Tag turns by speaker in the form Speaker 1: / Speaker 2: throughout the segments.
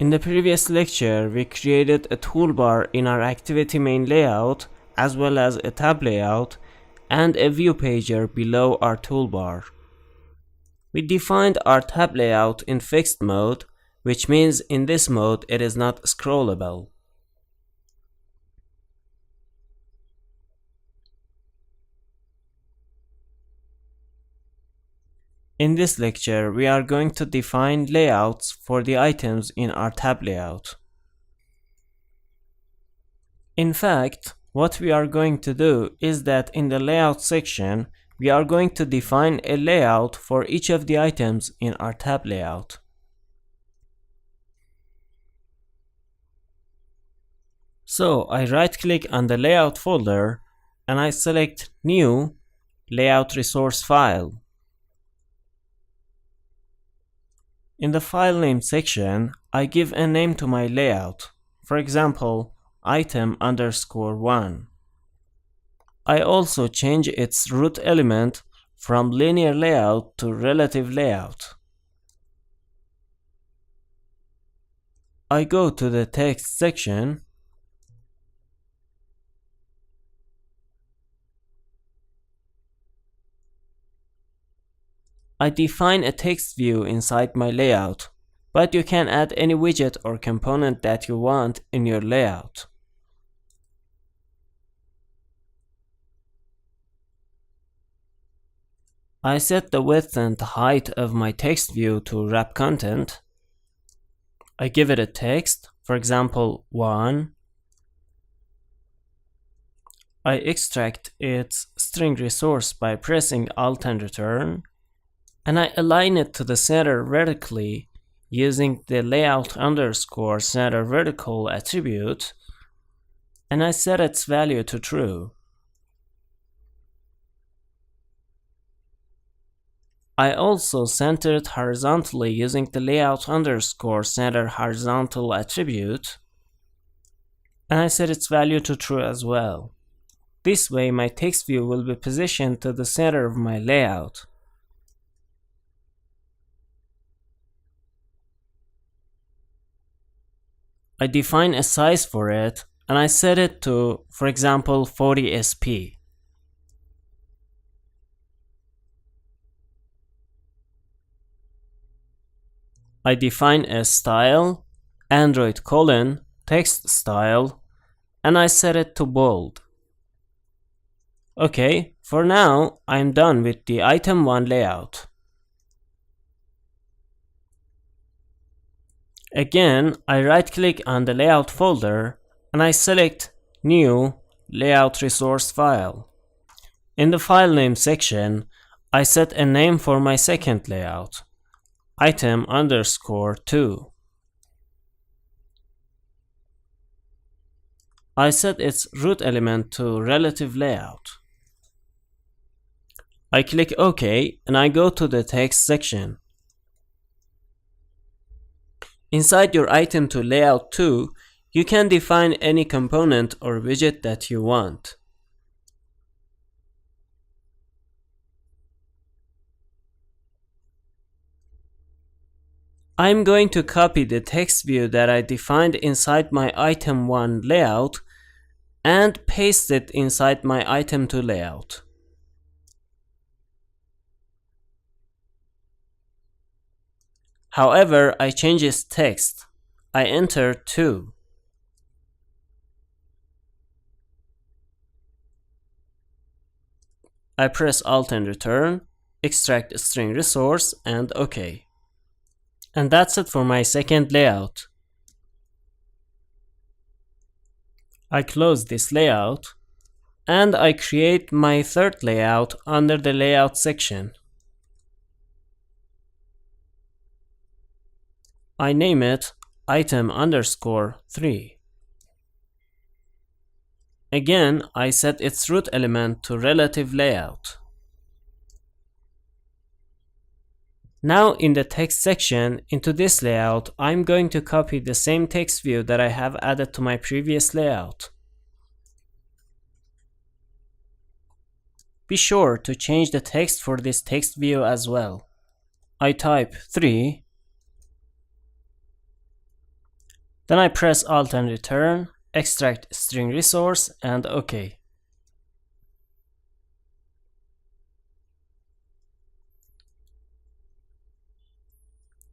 Speaker 1: In the previous lecture, we created a toolbar in our activity main layout, as well as a tab layout and a view pager below our toolbar. We defined our tab layout in fixed mode, which means in this mode it is not scrollable. In this lecture, we are going to define layouts for the items in our tab layout. In fact, what we are going to do is that in the layout section, we are going to define a layout for each of the items in our tab layout. So I right-click on the layout folder and I select New Layout Resource File. In the file name section, I give a name to my layout, for example, item_1. I also change its root element from linear layout to relative layout. I go to the text section. I define a text view inside my layout, but you can add any widget or component that you want in your layout. I set the width and height of my text view to wrap content. I give it a text, for example, 1. I extract its string resource by pressing Alt and Return. And I align it to the center vertically using the layout_center vertical attribute, and I set its value to true. I also center it horizontally using the layout_center horizontal attribute, and I set its value to true as well. This way my text view will be positioned to the center of my layout. I define a size for it and I set it to, for example, 40 sp. I define a style, Android:text style, and I set it to bold. Okay, for now I'm done with the item 1 layout. Again, I right-click on the layout folder and I select New Layout Resource File. In the file name section, I set a name for my second layout, item_2. I set its root element to relative layout. I click OK and I go to the text section. Inside your item to layout 2, you can define any component or widget that you want. I'm going to copy the text view that I defined inside my item 1 layout and paste it inside my item 2 layout. However, I change its text. I enter 2. I press Alt and Return, extract string resource, and OK. And that's it for my second layout. I close this layout, and I create my third layout under the layout section. I name it item_3. Again, I set its root element to relative layout. Now in the text section, into this layout, I'm going to copy the same text view that I have added to my previous layout. Be sure to change the text for this text view as well. I type 3. Then I press Alt and return, extract string resource, and OK.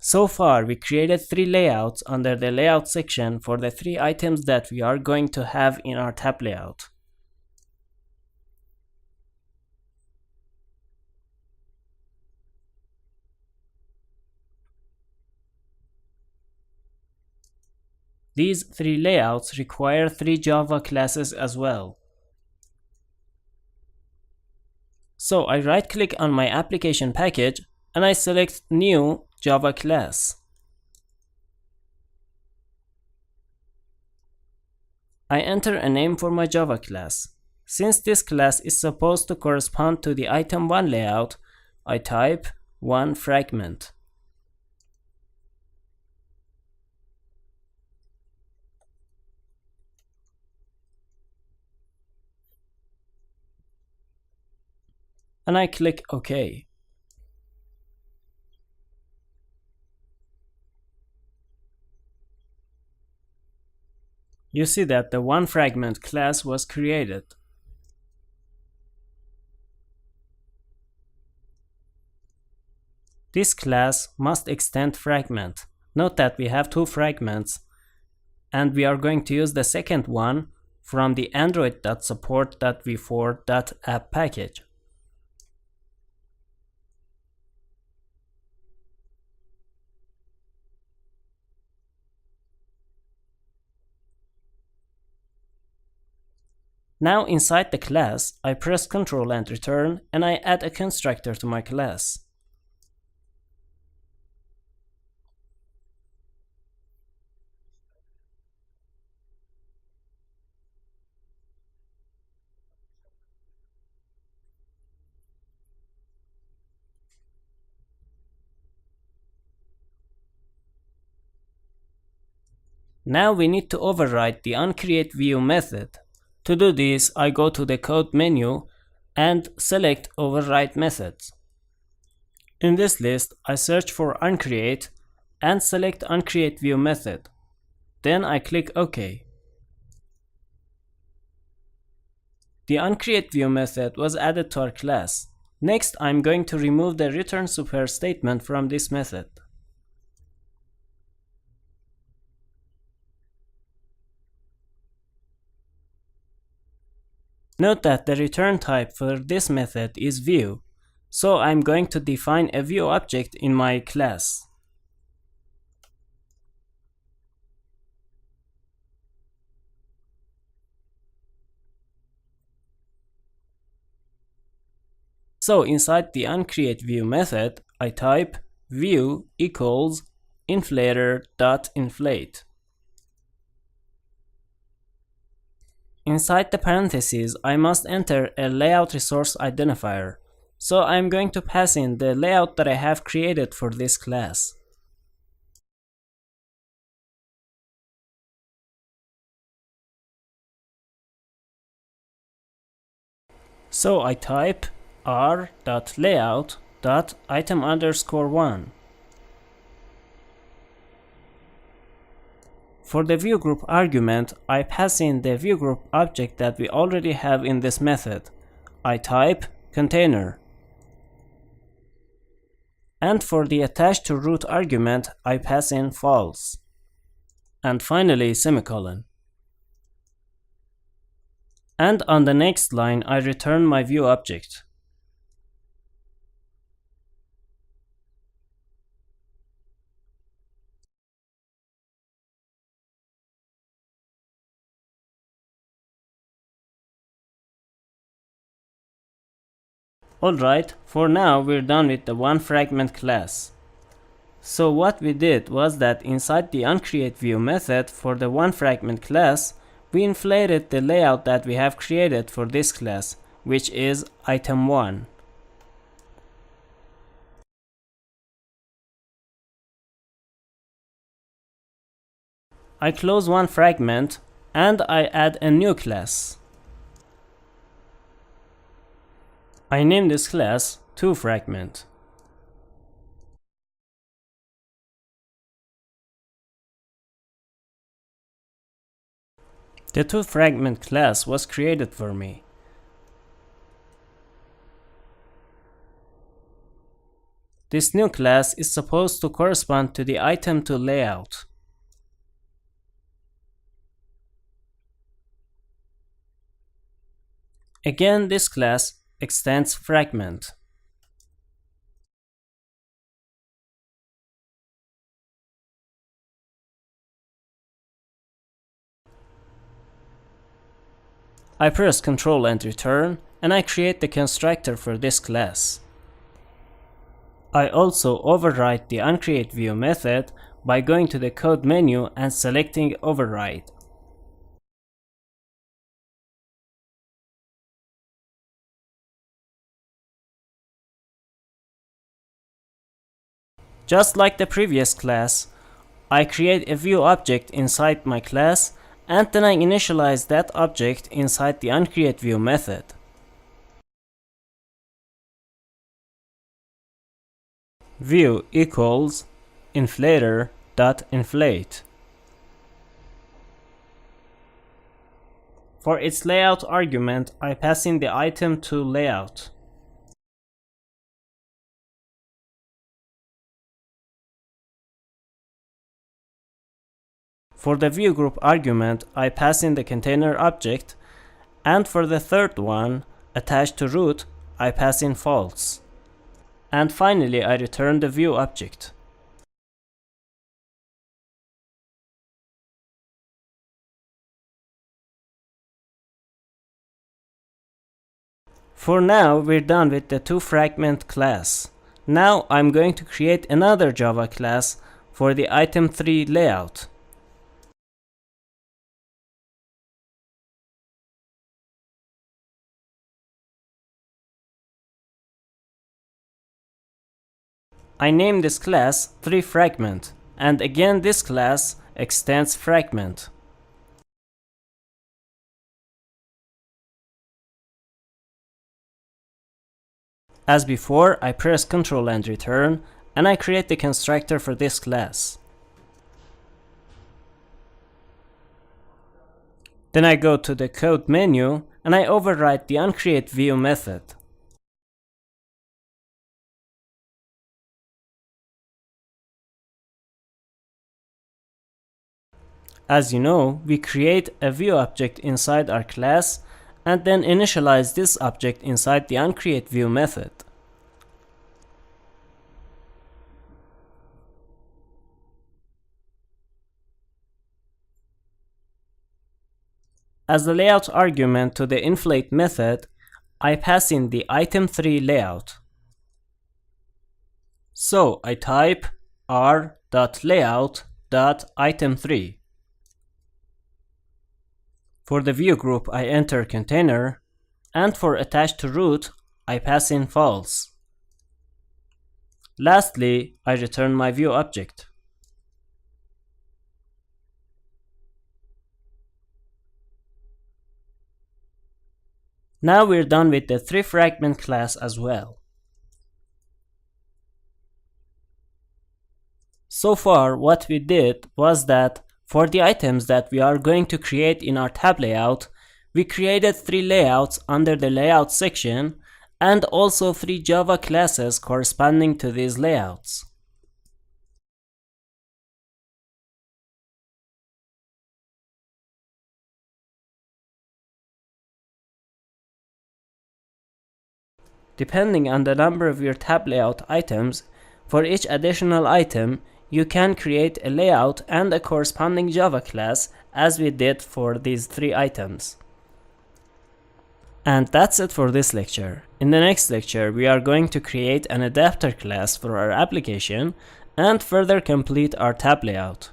Speaker 1: So far, we created 3 layouts under the layout section for the 3 items that we are going to have in our tab layout. These 3 layouts require 3 Java classes as well. So I right-click on my application package and I select New Java class. I enter a name for my Java class. Since this class is supposed to correspond to the item 1 layout, I type 1 fragment. And I click OK. You see that the 1 fragment class was created. This class must extend fragment. Note that we have 2 fragments, and we are going to use the second one from the Android.support.v4.app package. Now inside the class, I press Ctrl and return, and I add a constructor to my class. Now we need to override the onCreateView method. To do this, I go to the code menu and select Override Methods. In this list, I search for onCreate and select onCreateView method. Then I click OK. The onCreateView method was added to our class. Next, I'm going to remove the return super statement from this method. Note that the return type for this method is view, so I'm going to define a view object in my class. So inside the onCreateView method, I type view equals inflator.inflate. Inside the parentheses, I must enter a layout resource identifier. So I'm going to pass in the layout that I have created for this class. So I type r.layout.item_1. For the viewGroup argument, I pass in the viewGroup object that we already have in this method. I type container. And for the attached_to_root argument, I pass in false. And finally, semicolon. And on the next line, I return my view object. Alright, for now we're done with the 1 fragment class. So what we did was that inside the onCreateView method for the 1 fragment class, we inflated the layout that we have created for this class, which is item 1. I close 1 fragment and I add a new class. I name this class 2fragment. The toFragment class was created for me. This new class is supposed to correspond to the item2 layout. Again, this class extends fragment. I press Ctrl and return, and I create the constructor for this class. I also override the onCreateView method by going to the code menu and selecting override. Just like the previous class, I create a view object inside my class, and then I initialize that object inside the onCreateView method. View equals inflator.inflate. For its layout argument, I pass in the item2 layout. For the view group argument, I pass in the container object, and for the third one, attached to root, I pass in false. And finally, I return the view object. For now, we're done with the toFragment class. Now I'm going to create another Java class for the item3 layout. I name this class 3Fragment, and again this class extends fragment. As before, I press Ctrl and return, and I create the constructor for this class. Then I go to the code menu, and I override the onCreateView method. As you know, we create a view object inside our class and then initialize this object inside the onCreateView method. As the layout argument to the inflate method, I pass in the item3 layout. So I type r.layout.item3. For the view group, I enter container, and for attached to root, I pass in false. Lastly, I return my view object. Now we're done with the 3Fragment class as well. So far, what we did was that for the items that we are going to create in our tab layout, we created 3 layouts under the layout section and also 3 Java classes corresponding to these layouts. Depending on the number of your tab layout items, for each additional item, you can create a layout and a corresponding Java class as we did for these 3 items. And that's it for this lecture. In the next lecture, we are going to create an adapter class for our application and further complete our tab layout.